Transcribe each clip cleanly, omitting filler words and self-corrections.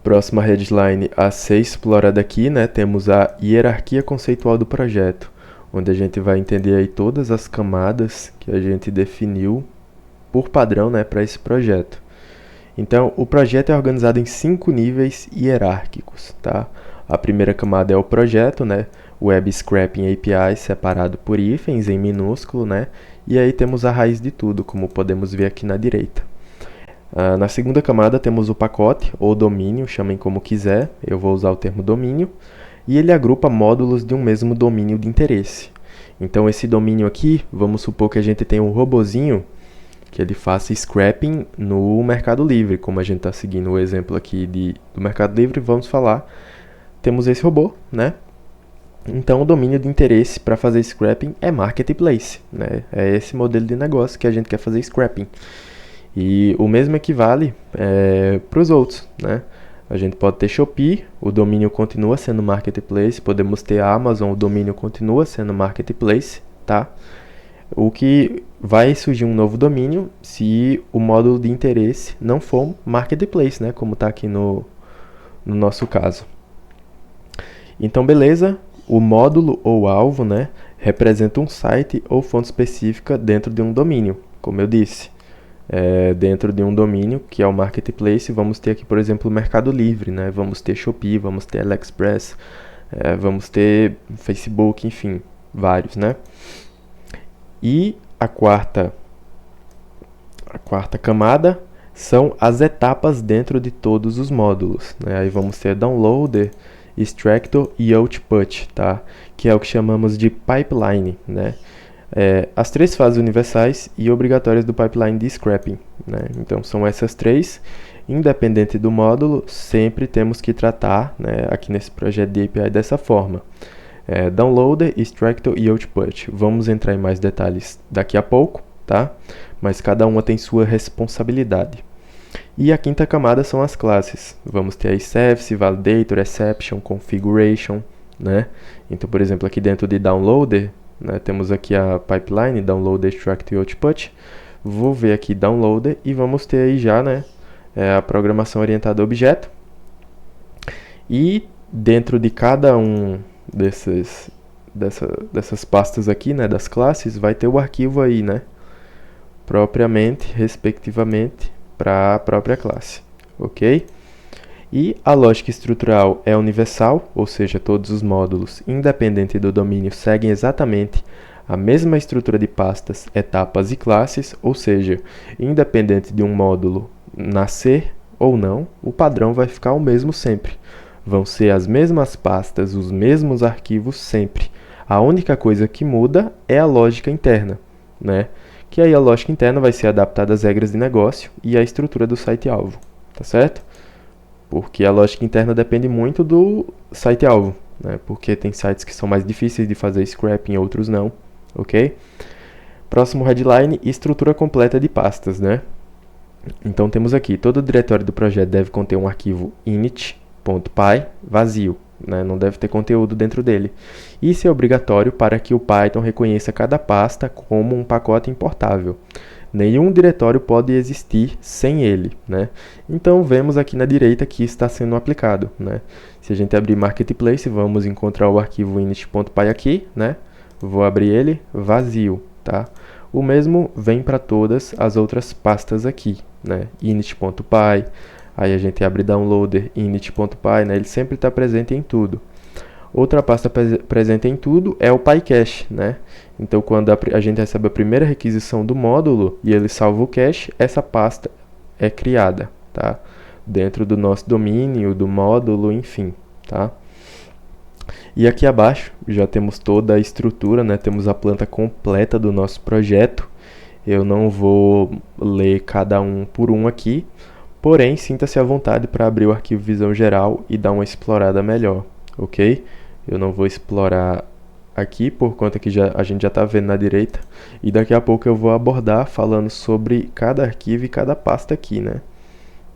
Próxima headline a ser explorada aqui, né, temos a hierarquia conceitual do projeto, onde a gente vai entender aí todas as camadas que a gente definiu por padrão, né, para esse projeto. Então, o projeto é organizado em 5 níveis hierárquicos, tá? A primeira camada é o projeto, né? Web Scraping API separado por hífens em minúsculo, né? E aí temos a raiz de tudo, como podemos ver aqui na direita. Na segunda camada temos o pacote, ou domínio, chamem como quiser, eu vou usar o termo domínio, e ele agrupa módulos de um mesmo domínio de interesse. Então esse domínio aqui, vamos supor que a gente tem um robozinho que ele faça scrapping no Mercado Livre, como a gente está seguindo o exemplo aqui do Mercado Livre, vamos falar, temos esse robô, né? Então o domínio de interesse para fazer scrapping é Marketplace, né? É esse modelo de negócio que a gente quer fazer scrapping. E o mesmo equivale para os outros, né? A gente pode ter Shopee, o domínio continua sendo Marketplace, podemos ter a Amazon, o domínio continua sendo Marketplace, tá? O que vai surgir um novo domínio se o módulo de interesse não for Marketplace, né? Como está aqui no nosso caso. Então, beleza, o módulo ou alvo, né, representa um site ou fonte específica dentro de um domínio, como eu disse. Dentro de um domínio, que é o Marketplace, vamos ter aqui, por exemplo, o Mercado Livre, né? Vamos ter Shopee, vamos ter AliExpress, vamos ter Facebook, enfim, vários, né? E a quarta camada são as etapas dentro de todos os módulos, né? Aí vamos ter Downloader, Extractor e Output, tá? Que é o que chamamos de pipeline, né? As 3 fases universais e obrigatórias do pipeline de scrapping, né? Então são essas 3, independente do módulo, sempre temos que tratar, né, aqui nesse projeto de API dessa forma. Downloader, Extractor e Output. Vamos entrar em mais detalhes daqui a pouco, tá? Mas cada uma tem sua responsabilidade. E a quinta camada são as classes. Vamos ter aí Service, Validator, Exception, Configuration, né? Então, por exemplo, aqui dentro de Downloader, né, temos aqui a pipeline, Downloader, Extract e Output. Vou ver aqui Downloader e vamos ter aí já, né, a programação orientada a objeto. E dentro de cada um dessas pastas aqui, né, das classes, vai ter o arquivo aí, né, propriamente, respectivamente, para a própria classe, ok? E a lógica estrutural é universal, ou seja, todos os módulos, independente do domínio, seguem exatamente a mesma estrutura de pastas, etapas e classes, ou seja, independente de um módulo nascer ou não, o padrão vai ficar o mesmo sempre. Vão ser as mesmas pastas, os mesmos arquivos sempre. A única coisa que muda é a lógica interna, né? Que aí a lógica interna vai ser adaptada às regras de negócio e à estrutura do site-alvo, tá certo? Porque a lógica interna depende muito do site-alvo, né? Porque tem sites que são mais difíceis de fazer scrapping, outros não, ok? Próximo headline, estrutura completa de pastas, né? Então temos aqui, todo o diretório do projeto deve conter um arquivo init.py vazio, né? Não deve ter conteúdo dentro dele. Isso é obrigatório para que o Python reconheça cada pasta como um pacote importável. Nenhum diretório pode existir sem ele, né? Então vemos aqui na direita que está sendo aplicado, né? Se a gente abrir Marketplace, vamos encontrar o arquivo init.py aqui, né? Vou abrir ele, vazio, tá? O mesmo vem para todas as outras pastas aqui, né? Init.py, aí a gente abre downloader init.py, né? Ele sempre está presente em tudo. Outra pasta presente em tudo é o PyCache, né? Então, quando a gente recebe a primeira requisição do módulo e ele salva o cache, essa pasta é criada, tá? Dentro do nosso domínio, do módulo, enfim, tá? E aqui abaixo já temos toda a estrutura, né? Temos a planta completa do nosso projeto. Eu não vou ler cada um por um aqui, porém, sinta-se à vontade para abrir o arquivo Visão Geral e dar uma explorada melhor, ok? Eu não vou explorar aqui, por conta que a gente já está vendo na direita, e daqui a pouco eu vou abordar falando sobre cada arquivo e cada pasta aqui, né?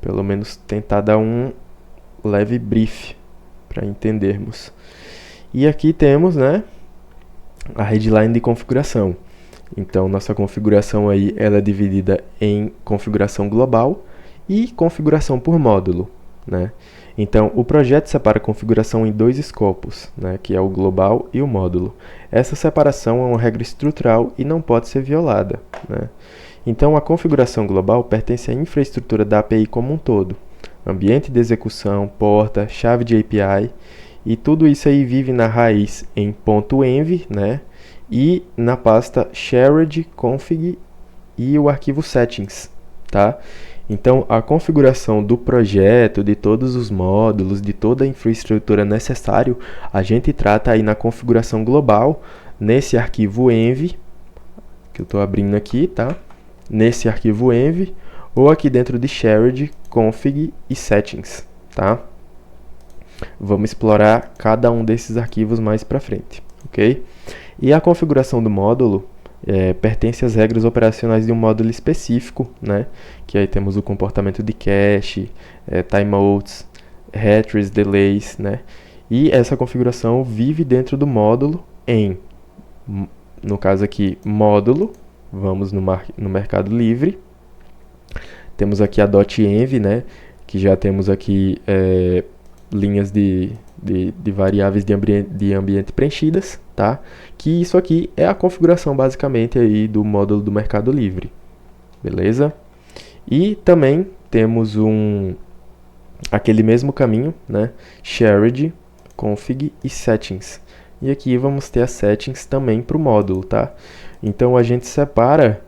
Pelo menos tentar dar um leve brief para entendermos. E aqui temos, né, a headline de configuração. Então, nossa configuração aí, ela é dividida em configuração global e configuração por módulo, né? Então, o projeto separa a configuração em dois escopos, né, que é o global e o módulo. Essa separação é uma regra estrutural e não pode ser violada, né? Então, a configuração global pertence à infraestrutura da API como um todo. Ambiente de execução, porta, chave de API, e tudo isso aí vive na raiz em .env, né, e na pasta shared config e o arquivo settings, tá? Então, a configuração do projeto, de todos os módulos, de toda a infraestrutura necessária, a gente trata aí na configuração global, nesse arquivo env, que eu estou abrindo aqui, tá? Nesse arquivo env, ou aqui dentro de shared, config e settings, tá? Vamos explorar cada um desses arquivos mais para frente, ok? E a configuração do módulo pertence às regras operacionais de um módulo específico, né? Que aí temos o comportamento de cache, timeouts, retries, delays, né? E essa configuração vive dentro do módulo em, no caso aqui, módulo, vamos no Mercado Livre, temos aqui a .env, né? Que já temos aqui linhas de variáveis de ambiente preenchidas, tá? Que isso aqui é a configuração basicamente aí do módulo do Mercado Livre, beleza? E também temos aquele mesmo caminho, né? Shared, config e settings. E aqui vamos ter as settings também para o módulo, tá? Então a gente separa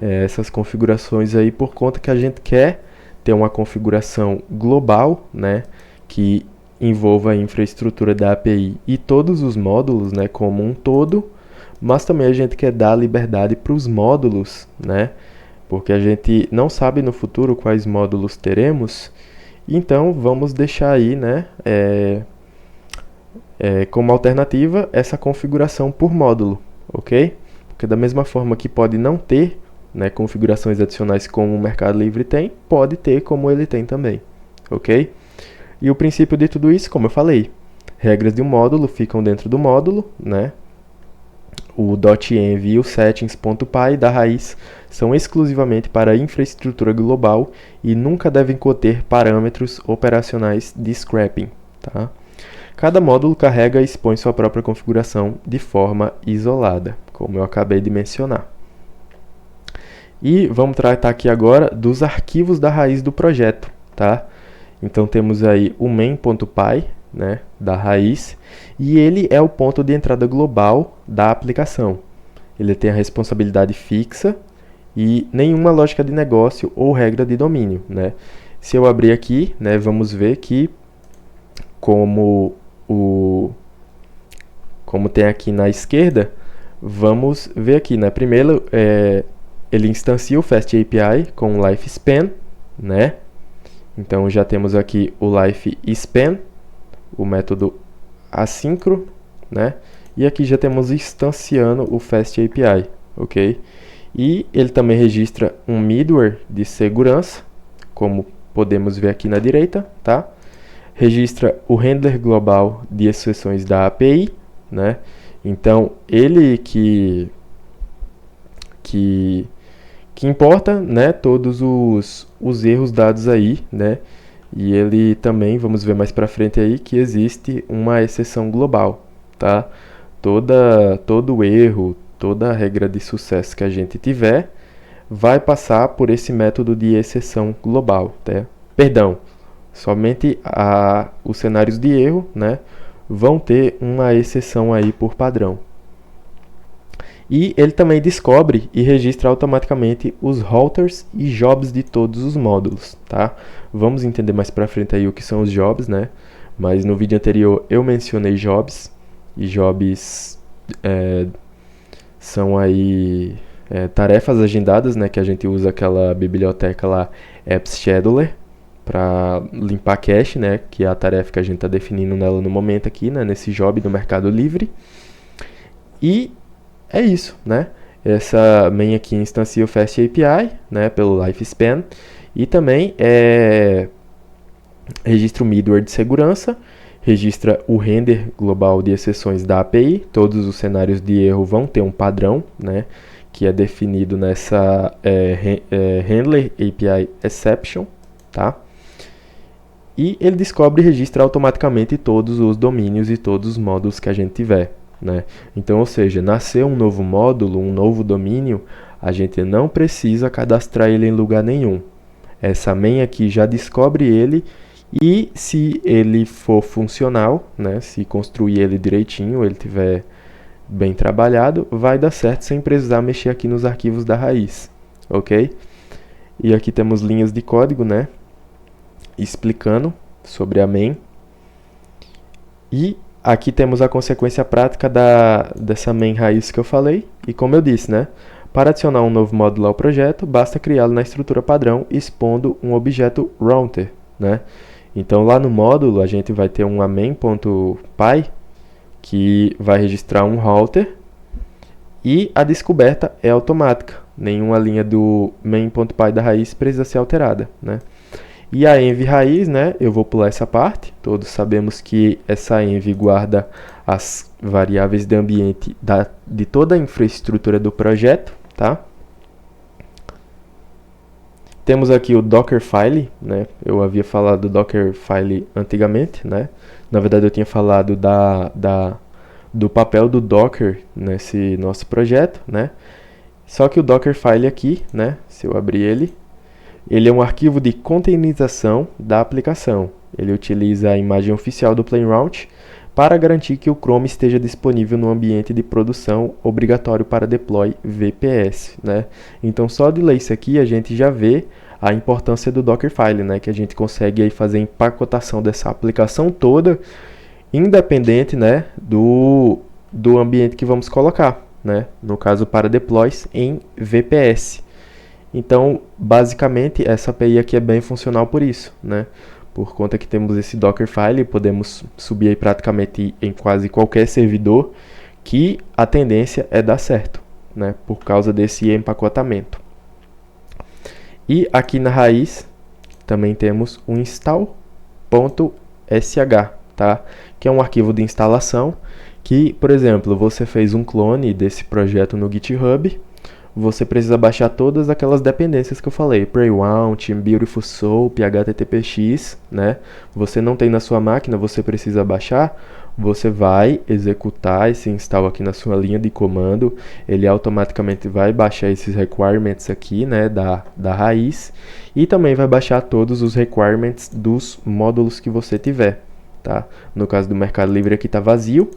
essas configurações aí por conta que a gente quer ter uma configuração global, né? Que envolva a infraestrutura da API e todos os módulos, né, como um todo, mas também a gente quer dar liberdade para os módulos, né, porque a gente não sabe no futuro quais módulos teremos, então vamos deixar aí, né, como alternativa essa configuração por módulo, ok? Porque da mesma forma que pode não ter, né, configurações adicionais como o Mercado Livre tem, pode ter como ele tem também, ok? E o princípio de tudo isso, como eu falei, regras de um módulo ficam dentro do módulo, né? O .env e o settings.py da raiz são exclusivamente para a infraestrutura global e nunca devem conter parâmetros operacionais de scrapping, tá? Cada módulo carrega e expõe sua própria configuração de forma isolada, como eu acabei de mencionar. E vamos tratar aqui agora dos arquivos da raiz do projeto, tá? Então temos aí o main.py, né, da raiz, e ele é o ponto de entrada global da aplicação. Ele tem a responsabilidade fixa e nenhuma lógica de negócio ou regra de domínio, né? Se eu abrir aqui, né, vamos ver que como tem aqui na esquerda, vamos ver aqui, né? Primeiro, ele instancia o FastAPI com o lifespan, né? Então já temos aqui o lifespan, o método assíncrono, né? E aqui já temos instanciando o FastAPI, ok? E ele também registra um middleware de segurança, como podemos ver aqui na direita, tá? Registra o handler global de exceções da API, né? Então ele que importa, né, todos os erros dados aí, né? E ele também, vamos ver mais para frente aí, que existe uma exceção global, tá? Todo erro, toda regra de sucesso que a gente tiver, vai passar por esse método de exceção global, tá? Perdão, somente os cenários de erro, né, vão ter uma exceção aí por padrão. E ele também descobre e registra automaticamente os routers e jobs de todos os módulos, tá? Vamos entender mais para frente aí o que são os jobs, né? Mas no vídeo anterior eu mencionei jobs, e jobs são aí tarefas agendadas, né? Que a gente usa aquela biblioteca lá, Apps Scheduler, para limpar cache, né? Que é a tarefa que a gente está definindo nela no momento aqui, né? Nesse job do Mercado Livre. E é isso, né? Essa main aqui instancia o FastAPI, né, pelo lifespan, e também registra o middleware de segurança, registra o render global de exceções da API. Todos os cenários de erro vão ter um padrão, né, que é definido nessa handler API exception, tá? e ele descobre e registra automaticamente todos os domínios e todos os módulos que a gente tiver, né? Então, ou seja, nasceu um novo módulo, um novo domínio, a gente não precisa cadastrar ele em lugar nenhum. Essa main aqui já descobre ele e se ele for funcional, né, se construir ele direitinho, ele tiver bem trabalhado, vai dar certo sem precisar mexer aqui nos arquivos da raiz, ok? E aqui temos linhas de código, né, explicando sobre a main. E aqui temos a consequência prática dessa main raiz que eu falei. E como eu disse, né, para adicionar um novo módulo ao projeto, basta criá-lo na estrutura padrão expondo um objeto router, né? Então lá no módulo a gente vai ter uma main.py que vai registrar um router e a descoberta é automática. Nenhuma linha do main.py da raiz precisa ser alterada, né? E a env raiz, né, eu vou pular essa parte. Todos sabemos que essa env guarda as variáveis de ambiente de toda a infraestrutura do projeto, tá? Temos aqui o Dockerfile, né? Eu havia falado do Dockerfile antigamente, né? Na verdade eu tinha falado do papel do Docker nesse nosso projeto, né? Só que o Dockerfile aqui, né? Se eu abrir ele é um arquivo de containerização da aplicação. Ele utiliza a imagem oficial do Playwright para garantir que o Chrome esteja disponível no ambiente de produção obrigatório para deploy VPS, né? Então, só de ler isso aqui, a gente já vê a importância do Dockerfile, né? Que a gente consegue aí fazer empacotação dessa aplicação toda, independente, né, do ambiente que vamos colocar, né? No caso, para deploys em VPS. Então, basicamente, essa API aqui é bem funcional por isso, né? Por conta que temos esse Dockerfile, podemos subir aí praticamente em quase qualquer servidor, que a tendência é dar certo, né? Por causa desse empacotamento. E aqui na raiz, também temos o install.sh, tá? Que é um arquivo de instalação que, por exemplo, você fez um clone desse projeto no GitHub, você precisa baixar todas aquelas dependências que eu falei, Playwright, Beautiful Soup, HTTPX, né? Você não tem na sua máquina, você precisa baixar, você vai executar esse install aqui na sua linha de comando, ele automaticamente vai baixar esses requirements aqui, né, da raiz, e também vai baixar todos os requirements dos módulos que você tiver, tá? No caso do Mercado Livre aqui está vazio,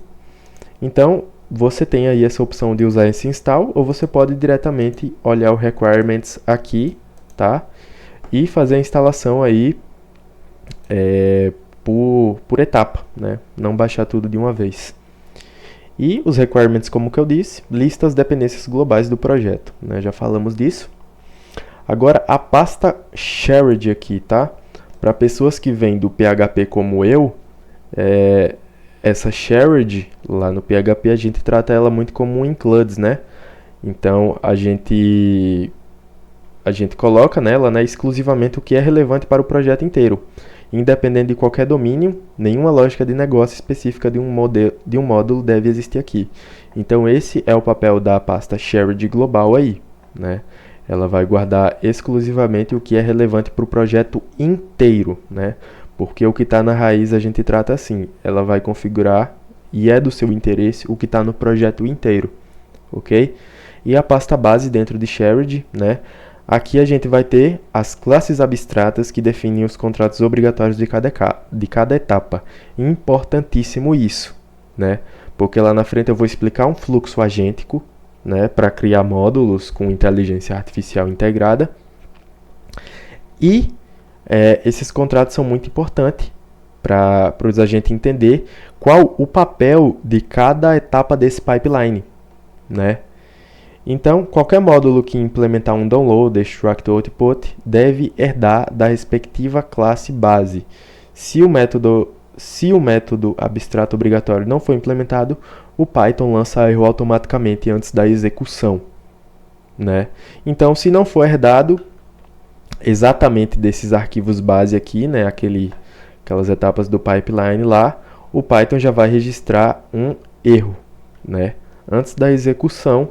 então você tem aí essa opção de usar esse install, ou você pode diretamente olhar o requirements aqui, tá? E fazer a instalação aí por etapa, né? Não baixar tudo de uma vez. E os requirements, como que eu disse, lista as dependências globais do projeto, né? Já falamos disso. Agora a pasta shared aqui, tá? Para pessoas que vêm do PHP como eu, essa shared, lá no PHP, a gente trata ela muito como um includes, né? Então, a gente coloca nela, né, exclusivamente o que é relevante para o projeto inteiro. Independente de qualquer domínio, nenhuma lógica de negócio específica de um módulo deve existir aqui. Então, esse é o papel da pasta shared global aí, né? Ela vai guardar exclusivamente o que é relevante para o projeto inteiro, né? Porque o que está na raiz a gente trata assim, ela vai configurar, e é do seu interesse, o que está no projeto inteiro, ok? E a pasta base dentro de shared, né? Aqui a gente vai ter as classes abstratas que definem os contratos obrigatórios de cada etapa. Importantíssimo isso, né? Porque lá na frente eu vou explicar um fluxo agêntico, né? Para criar módulos com inteligência artificial integrada. E esses contratos são muito importantes para os agentes entender qual o papel de cada etapa desse pipeline, né? Então, qualquer módulo que implementar um download, extract ou output deve herdar da respectiva classe base. Se o método abstrato obrigatório não for implementado, o Python lança erro automaticamente antes da execução, né? Então, se não for herdado exatamente desses arquivos base aqui, né, aquelas etapas do pipeline lá, o Python já vai registrar um erro, né, antes da execução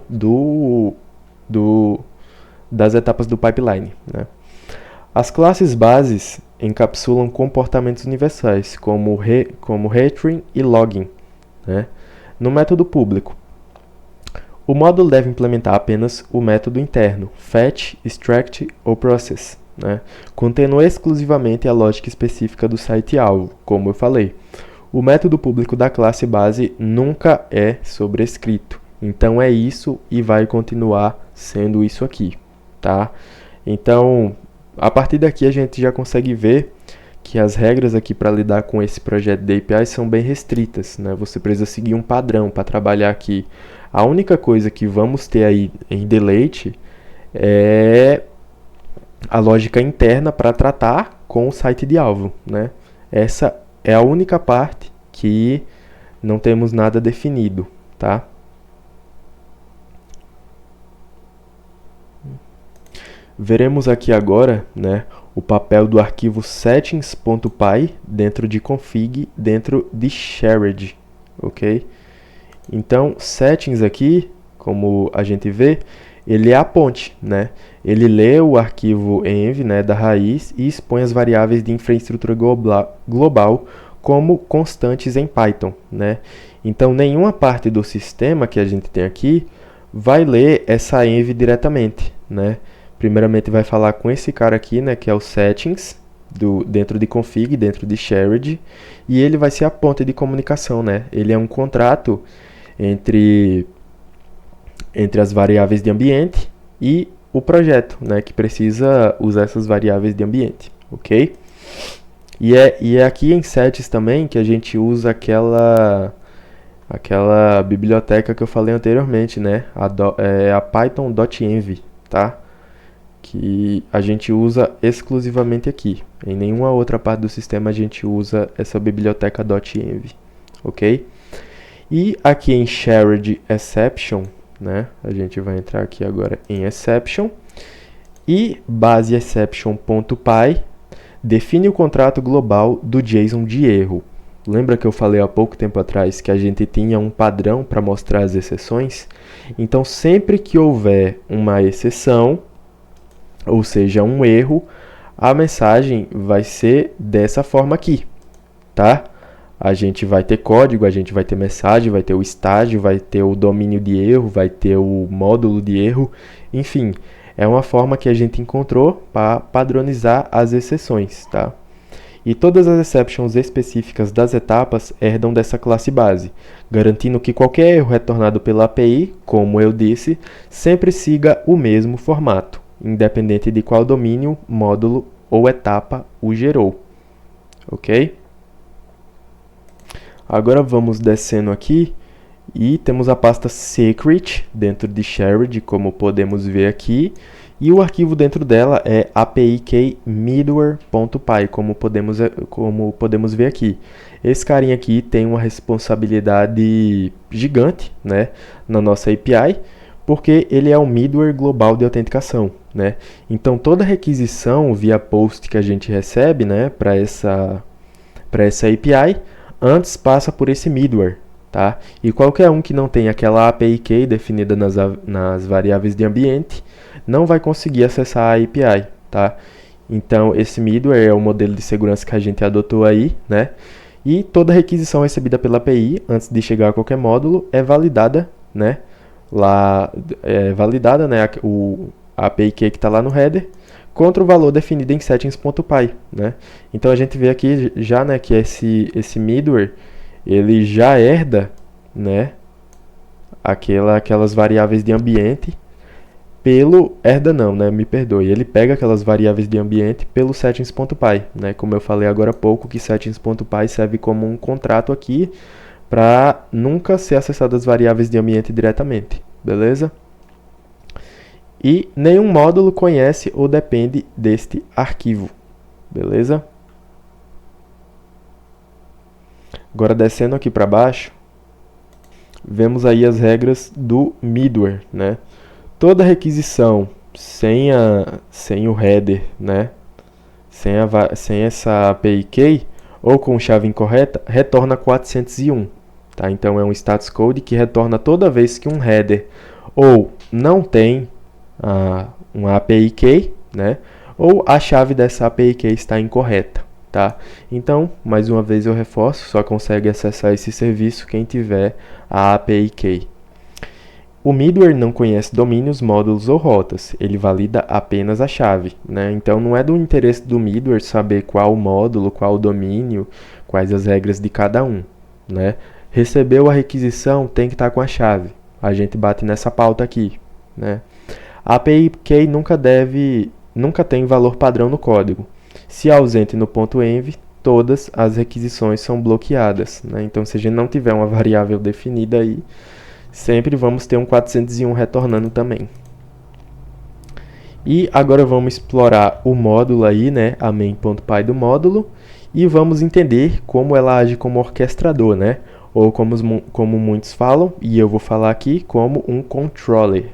das etapas do pipeline, né. As classes bases encapsulam comportamentos universais, como retrieving e logging, né? No método público, o módulo deve implementar apenas o método interno, fetch, extract ou process, né? Contendo exclusivamente a lógica específica do site-alvo, como eu falei. O método público da classe base nunca é sobrescrito. Então é isso e vai continuar sendo isso aqui, tá? Então, a partir daqui a gente já consegue ver que as regras aqui para lidar com esse projeto de API são bem restritas, né? Você precisa seguir um padrão para trabalhar aqui. A única coisa que vamos ter aí em delete é a lógica interna para tratar com o site de alvo, né? Essa é a única parte que não temos nada definido, tá? Veremos aqui agora, né, o papel do arquivo settings.py dentro de config, dentro de shared, ok? Então, settings aqui, como a gente vê, ele é a ponte, né? Ele lê o arquivo env, né, da raiz e expõe as variáveis de infraestrutura global como constantes em Python, né? Então, nenhuma parte do sistema que a gente tem aqui vai ler essa env diretamente, né? Primeiramente vai falar com esse cara aqui, né, que é o settings, dentro de config, dentro de shared, e ele vai ser a ponte de comunicação, né? Ele é um contrato entre as variáveis de ambiente e o projeto, né, que precisa usar essas variáveis de ambiente, ok? E é aqui em settings também que a gente usa aquela biblioteca que eu falei anteriormente, né, a python.env, tá? Que a gente usa exclusivamente aqui. Em nenhuma outra parte do sistema a gente usa essa biblioteca .env, ok? E aqui em shared exception, né, a gente vai entrar aqui agora em exception, e base exception.py define o contrato global do JSON de erro. Lembra que eu falei há pouco tempo atrás que a gente tinha um padrão para mostrar as exceções? Então, sempre que houver uma exceção, ou seja, um erro, a mensagem vai ser dessa forma aqui, tá? A gente vai ter código, a gente vai ter mensagem, vai ter o estágio, vai ter o domínio de erro, vai ter o módulo de erro, enfim, é uma forma que a gente encontrou para padronizar as exceções, tá? E todas as exceptions específicas das etapas herdam dessa classe base, garantindo que qualquer erro retornado pela API, como eu disse, sempre siga o mesmo formato, independente de qual domínio, módulo ou etapa o gerou, ok? Agora vamos descendo aqui e temos a pasta secret dentro de shared, como podemos ver aqui, e o arquivo dentro dela é apk-middleware.py, como podemos ver aqui. Esse carinha aqui tem uma responsabilidade gigante, né, na nossa API, porque ele é o middleware global de autenticação, né? Então toda requisição via post que a gente recebe, né, para essa API, antes passa por esse middleware, tá? E qualquer um que não tenha aquela API key definida nas variáveis de ambiente não vai conseguir acessar a API, tá? Então esse middleware é o modelo de segurança que a gente adotou aí, né? E toda requisição recebida pela API antes de chegar a qualquer módulo é validada, né? Lá é validada, né, a API key que está lá no header contra o valor definido em settings.py, né? Então a gente vê aqui já, né, que esse middleware ele já herda, né, aquelas variáveis de ambiente me perdoe, ele pega aquelas variáveis de ambiente pelo settings.py, né? Como eu falei agora há pouco, que settings.py serve como um contrato aqui para nunca ser acessado as variáveis de ambiente diretamente, beleza? E nenhum módulo conhece ou depende deste arquivo, beleza? Agora descendo aqui para baixo, vemos aí as regras do middleware, né? Toda requisição sem o header, né? Sem essa API key ou com chave incorreta, retorna 401. Tá? Então é um status code que retorna toda vez que um header ou não tem uma API key, né? ou a chave dessa API Key está incorreta, tá? Então, mais uma vez eu reforço, só consegue acessar esse serviço quem tiver a API Key. O middleware não conhece domínios, módulos ou rotas, ele valida apenas a chave, né? Então não é do interesse do middleware saber qual módulo, qual domínio, quais as regras de cada um, né? Recebeu a requisição, tem que estar com a chave. A gente bate nessa pauta aqui, né? A API Key nunca tem valor padrão no código. Se ausente no .env, todas as requisições são bloqueadas, né? Então se a gente não tiver uma variável definida aí, sempre vamos ter um 401 retornando também. E agora vamos explorar o módulo aí, né, a main.py do módulo, e vamos entender como ela age como orquestrador, né, ou como muitos falam, e eu vou falar aqui, como um controller.